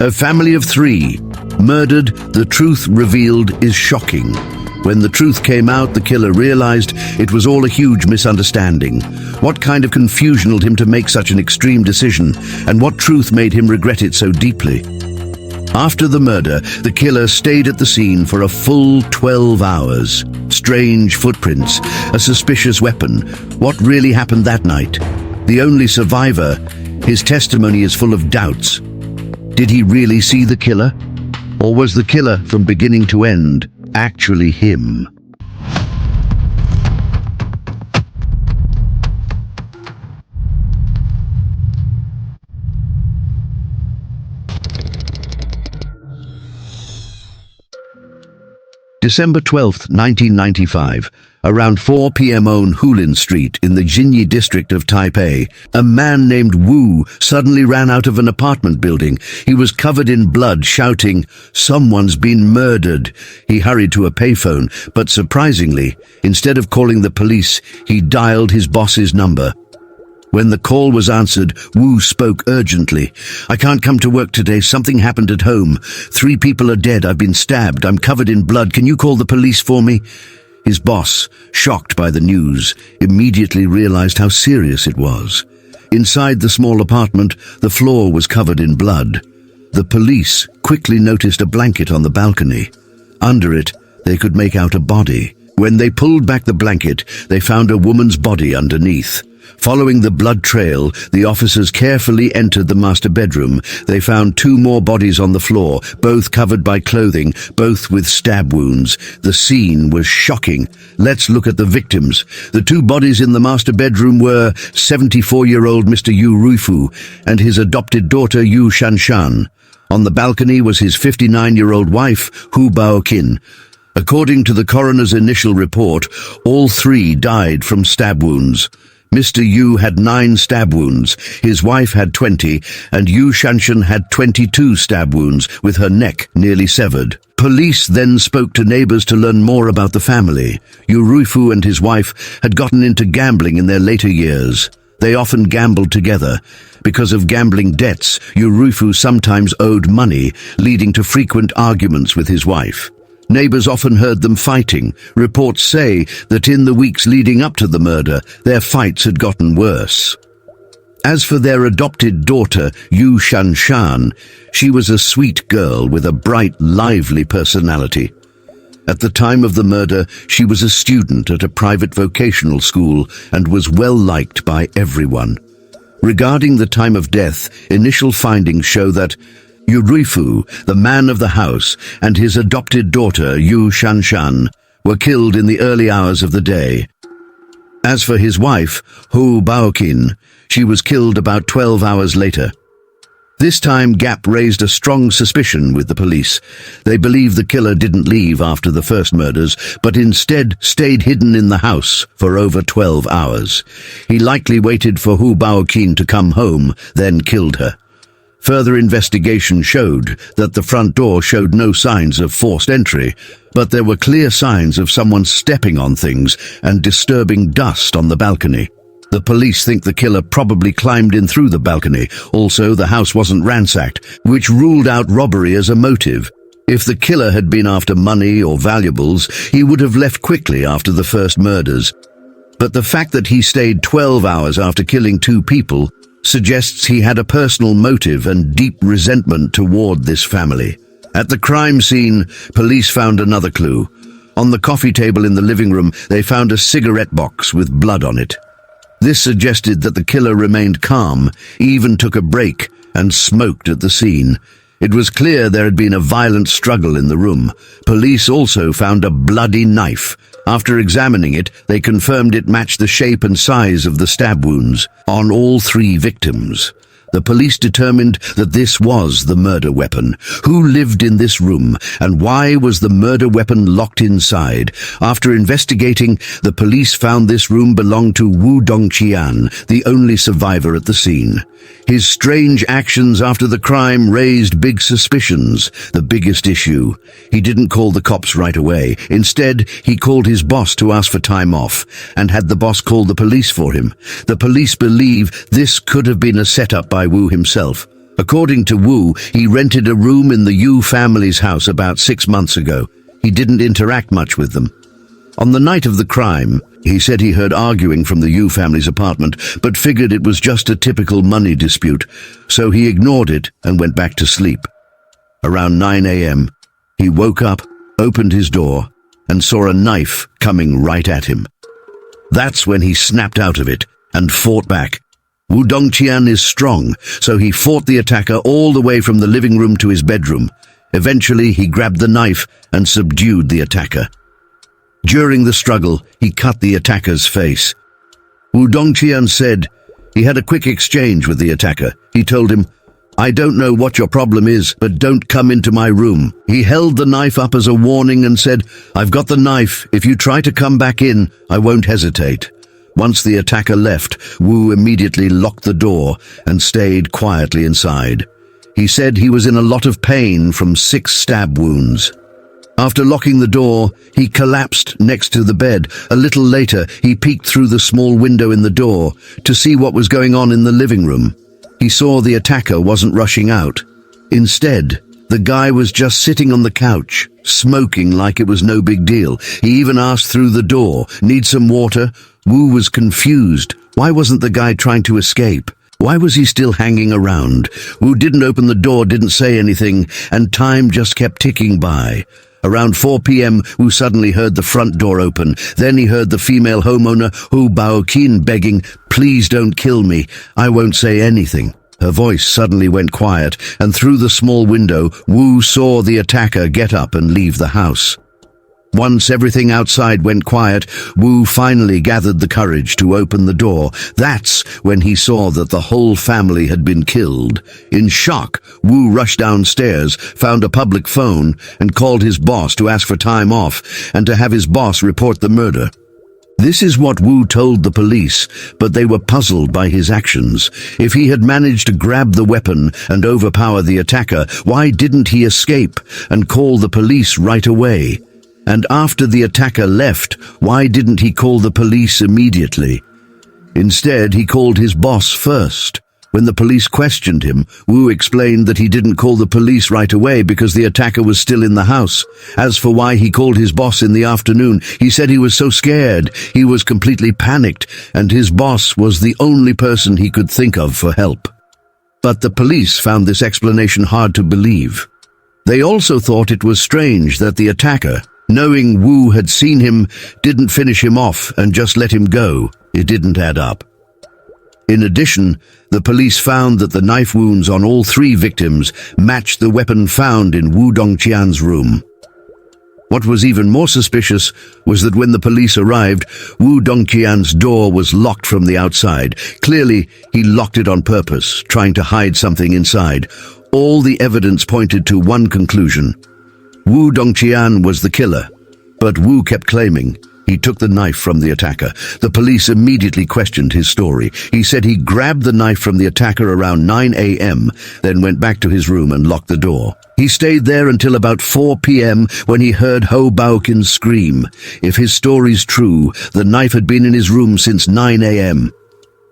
A family of three, murdered, the truth revealed is shocking. When the truth came out, the killer realized it was all a huge misunderstanding. What kind of confusion led him to make such an extreme decision, and what truth made him regret it so deeply? After the murder, the killer stayed at the scene for a full 12 hours. Strange footprints, a suspicious weapon. What really happened that night? The only survivor, his testimony is full of doubts. Did he really see the killer? Or was the killer, from beginning to end, actually him? December 12th, 1995, around 4 p.m. on Hulin Street in the Jinyi district of Taipei, a man named Wu suddenly ran out of an apartment building. He was covered in blood, shouting, "Someone's been murdered." He hurried to a payphone, but surprisingly, instead of calling the police, he dialed his boss's number. When the call was answered, Wu spoke urgently. "I can't come to work today. Something happened at home. 3 people are dead. I've been stabbed. I'm covered in blood. Can you call the police for me?" His boss, shocked by the news, immediately realized how serious it was. Inside the small apartment, the floor was covered in blood. The police quickly noticed a blanket on the balcony. Under it, they could make out a body. When they pulled back the blanket, they found a woman's body underneath. Following the blood trail, the officers carefully entered the master bedroom. They found 2 more bodies on the floor, both covered by clothing, both with stab wounds. The scene was shocking. Let's look at the victims. The 2 bodies in the master bedroom were 74-year-old Mr. Yu Ruifu and his adopted daughter Yu Shanshan. On the balcony was his 59-year-old wife, Hu Baoqin. According to the coroner's initial report, all 3 died from stab wounds. Mr. Yu had 9 stab wounds, his wife had 20, and Yu Shanshan had 22 stab wounds, with her neck nearly severed. Police then spoke to neighbors to learn more about the family. Yu Ruifu and his wife had gotten into gambling in their later years. They often gambled together. Because of gambling debts, Yu Ruifu sometimes owed money, leading to frequent arguments with his wife. Neighbors often heard them fighting. Reports say that in the weeks leading up to the murder, their fights had gotten worse. As for their adopted daughter, Yu Shanshan, she was a sweet girl with a bright, lively personality. At the time of the murder, she was a student at a private vocational school and was well liked by everyone. Regarding the time of death, initial findings show that Yu Ruifu, the man of the house, and his adopted daughter, Yu Shanshan, were killed in the early hours of the day. As for his wife, Hu Baoqin, she was killed about 12 hours later. This time, Gap raised a strong suspicion with the police. They believe the killer didn't leave after the first murders, but instead stayed hidden in the house for over 12 hours. He likely waited for Hu Baoqin to come home, then killed her. Further investigation showed that the front door showed no signs of forced entry, but there were clear signs of someone stepping on things and disturbing dust on the balcony. The police think the killer probably climbed in through the balcony. Also, the house wasn't ransacked, which ruled out robbery as a motive. If the killer had been after money or valuables, he would have left quickly after the first murders. But the fact that he stayed 12 hours after killing 2 people suggests he had a personal motive and deep resentment toward this family. At the crime scene, police found another clue. On the coffee table in the living room, they found a cigarette box with blood on it. This suggested that the killer remained calm, even took a break, and smoked at the scene. It was clear there had been a violent struggle in the room. Police also found a bloody knife. After examining it, they confirmed it matched the shape and size of the stab wounds on all 3 victims. The police determined that this was the murder weapon. Who lived in this room, and why was the murder weapon locked inside? After investigating, the police found this room belonged to Wu Dongqian, the only survivor at the scene. His strange actions after the crime raised big suspicions. The biggest issue: he didn't call the cops right away. Instead, he called his boss to ask for time off, and had the boss call the police for him. The police believe this could have been a setup by Wu himself. According to Wu, he rented a room in the Yu family's house about 6 months ago. He didn't interact much with them. On the night of the crime, he said he heard arguing from the Yu family's apartment, but figured it was just a typical money dispute, so he ignored it and went back to sleep. Around 9 a.m., he woke up, opened his door, and saw a knife coming right at him. That's when he snapped out of it and fought back. Wu Dongqian is strong, so he fought the attacker all the way from the living room to his bedroom. Eventually, he grabbed the knife and subdued the attacker. During the struggle, he cut the attacker's face. Wu Dongqian said he had a quick exchange with the attacker. He told him, "I don't know what your problem is, but don't come into my room." He held the knife up as a warning and said, "I've got the knife. If you try to come back in, I won't hesitate." Once the attacker left, Wu immediately locked the door and stayed quietly inside. He said he was in a lot of pain from 6 stab wounds. After locking the door, he collapsed next to the bed. A little later, he peeked through the small window in the door to see what was going on in the living room. He saw the attacker wasn't rushing out. Instead, the guy was just sitting on the couch, smoking like it was no big deal. He even asked through the door, "Need some water?" Wu was confused. Why wasn't the guy trying to escape? Why was he still hanging around? Wu didn't open the door, didn't say anything, and time just kept ticking by. Around 4 p.m., Wu suddenly heard the front door open. Then he heard the female homeowner, Hu Baoqin, begging, "Please don't kill me. I won't say anything." Her voice suddenly went quiet, and through the small window, Wu saw the attacker get up and leave the house. Once everything outside went quiet, Wu finally gathered the courage to open the door. That's when he saw that the whole family had been killed. In shock, Wu rushed downstairs, found a public phone, and called his boss to ask for time off and to have his boss report the murder. This is what Wu told the police, but they were puzzled by his actions. If he had managed to grab the weapon and overpower the attacker, why didn't he escape and call the police right away? And after the attacker left, why didn't he call the police immediately? Instead, he called his boss first. When the police questioned him, Wu explained that he didn't call the police right away because the attacker was still in the house. As for why he called his boss in the afternoon, he said he was so scared, he was completely panicked, and his boss was the only person he could think of for help. But the police found this explanation hard to believe. They also thought it was strange that the attacker, knowing Wu had seen him, didn't finish him off and just let him go. It didn't add up. In addition, the police found that the knife wounds on all 3 victims matched the weapon found in Wu Dongqian's room. What was even more suspicious was that when the police arrived, Wu Dongqian's door was locked from the outside. Clearly, he locked it on purpose, trying to hide something inside. All the evidence pointed to one conclusion. Wu Dongqian was the killer, but Wu kept claiming he took the knife from the attacker. The police immediately questioned his story. He said he grabbed the knife from the attacker around 9 a.m., then went back to his room and locked the door. He stayed there until about 4 p.m. when he heard Ho Baoqin scream. If his story's true, the knife had been in his room since 9 a.m.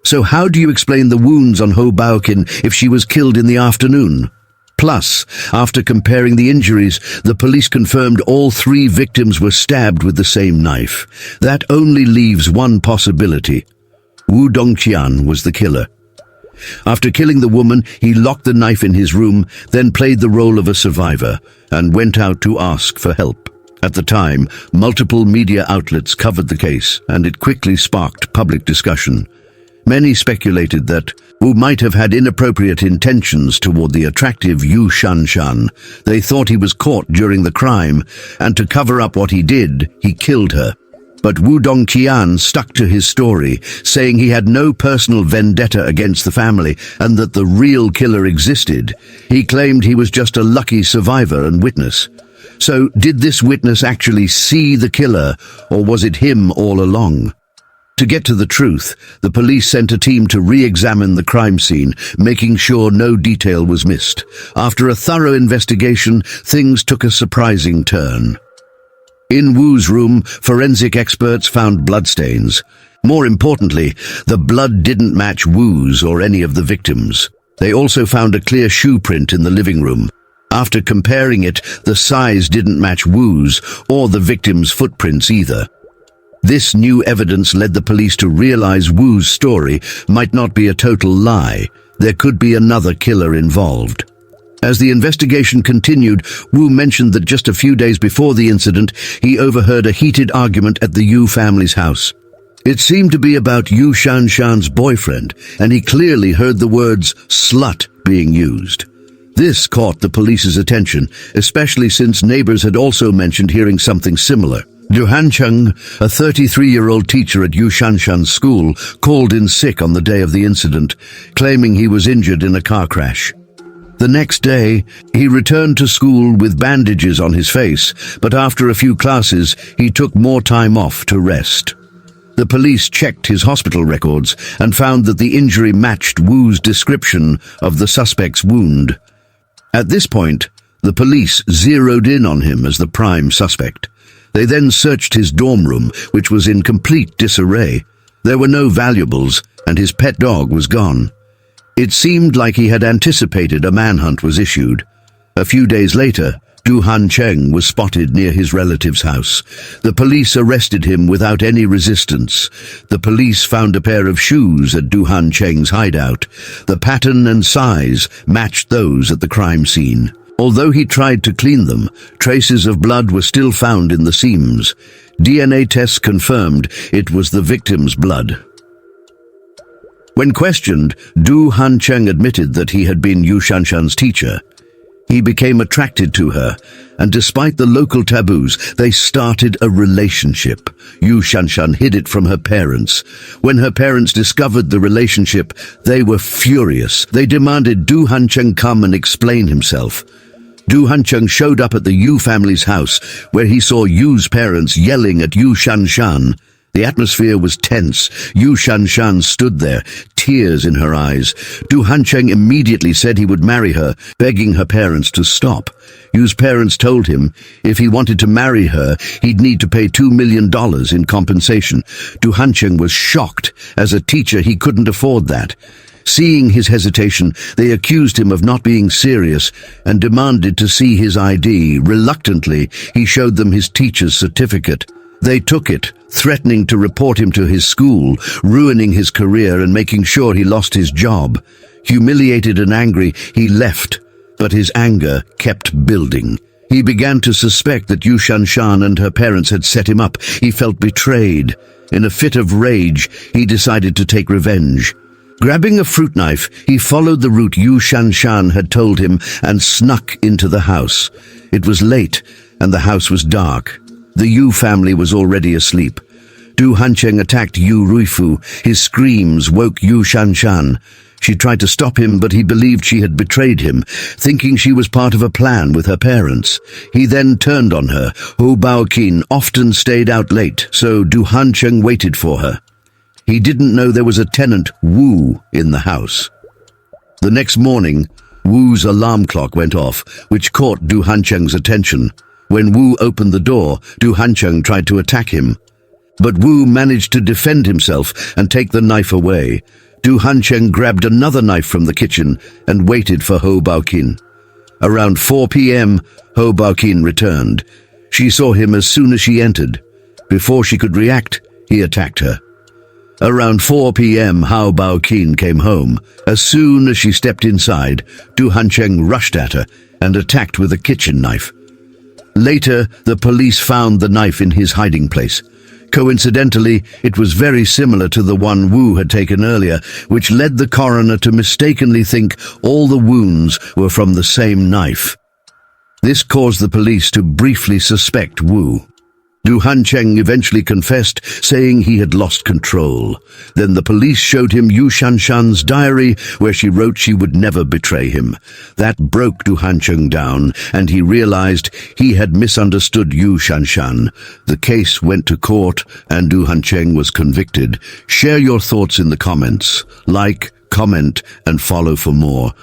So how do you explain the wounds on Ho Baoqin if she was killed in the afternoon? Plus, after comparing the injuries, the police confirmed all 3 victims were stabbed with the same knife. That only leaves one possibility. Wu Dongqian was the killer. After killing the woman, he locked the knife in his room, then played the role of a survivor, and went out to ask for help. At the time, multiple media outlets covered the case, and it quickly sparked public discussion. Many speculated that Wu might have had inappropriate intentions toward the attractive Yu Shanshan. They thought he was caught during the crime, and to cover up what he did, he killed her. But Wu Dongqian stuck to his story, saying he had no personal vendetta against the family and that the real killer existed. He claimed he was just a lucky survivor and witness. So, did this witness actually see the killer, or was it him all along? To get to the truth, the police sent a team to re-examine the crime scene, making sure no detail was missed. After a thorough investigation, things took a surprising turn. In Wu's room, forensic experts found bloodstains. More importantly, the blood didn't match Wu's or any of the victims. They also found a clear shoe print in the living room. After comparing it, the size didn't match Wu's or the victim's footprints either. This new evidence led the police to realize Wu's story might not be a total lie. There could be another killer involved. As the investigation continued, Wu mentioned that just a few days before the incident, he overheard a heated argument at the Yu family's house. It seemed to be about Yu Shanshan's boyfriend, and he clearly heard the words slut being used. This caught the police's attention, especially since neighbors had also mentioned hearing something similar. Du Hancheng, a 33-year-old teacher at Yu Shanshan's school, called in sick on the day of the incident, claiming he was injured in a car crash. The next day, he returned to school with bandages on his face, but after a few classes, he took more time off to rest. The police checked his hospital records and found that the injury matched Wu's description of the suspect's wound. At this point, the police zeroed in on him as the prime suspect. They then searched his dorm room, which was in complete disarray. There were no valuables, and his pet dog was gone. It seemed like he had anticipated a manhunt was issued. A few days later, Du Hancheng was spotted near his relative's house. The police arrested him without any resistance. The police found a pair of shoes at Du Hancheng's hideout. The pattern and size matched those at the crime scene. Although he tried to clean them, traces of blood were still found in the seams. DNA tests confirmed it was the victim's blood. When questioned, Du Hancheng admitted that he had been Yu Shanshan's teacher. He became attracted to her, and despite the local taboos, they started a relationship. Yu Shanshan hid it from her parents. When her parents discovered the relationship, they were furious. They demanded Du Hancheng come and explain himself. Du Hancheng showed up at the Yu family's house, where he saw Yu's parents yelling at Yu Shanshan. The atmosphere was tense. Yu Shanshan stood there, tears in her eyes. Du Hancheng immediately said he would marry her, begging her parents to stop. Yu's parents told him if he wanted to marry her, he'd need to pay $2 million in compensation. Du Hancheng was shocked. As a teacher, he couldn't afford that. Seeing his hesitation, they accused him of not being serious and demanded to see his ID. Reluctantly, he showed them his teacher's certificate. They took it, threatening to report him to his school, ruining his career and making sure he lost his job. Humiliated and angry, he left, but his anger kept building. He began to suspect that Yu Shanshan and her parents had set him up. He felt betrayed. In a fit of rage, he decided to take revenge. Grabbing a fruit knife, he followed the route Yu Shanshan had told him and snuck into the house. It was late, and the house was dark. The Yu family was already asleep. Du Hancheng attacked Yu Ruifu. His screams woke Yu Shanshan. She tried to stop him, but he believed she had betrayed him, thinking she was part of a plan with her parents. He then turned on her. Hu Baoqin often stayed out late, so Du Hancheng waited for her. He didn't know there was a tenant, Wu, in the house. The next morning, Wu's alarm clock went off, which caught Du Hancheng's attention. When Wu opened the door, Du Hancheng tried to attack him. But Wu managed to defend himself and take the knife away. Du Hancheng grabbed another knife from the kitchen and waited for Ho Baoqin. Around 4 p.m., Ho Baoqin returned. She saw him as soon as she entered. Before she could react, he attacked her. Around 4 p.m., Ho Baoqin came home. As soon as she stepped inside, Du Hancheng rushed at her and attacked with a kitchen knife. Later, the police found the knife in his hiding place. Coincidentally, it was very similar to the one Wu had taken earlier, which led the coroner to mistakenly think all the wounds were from the same knife. This caused the police to briefly suspect Wu. Du Hancheng eventually confessed, saying he had lost control. Then the police showed him Yu Shanshan's diary, where she wrote she would never betray him. That broke Du Hancheng down, and he realized he had misunderstood Yu Shanshan. The case went to court, and Du Hancheng was convicted. Share your thoughts in the comments. Like, comment, and follow for more.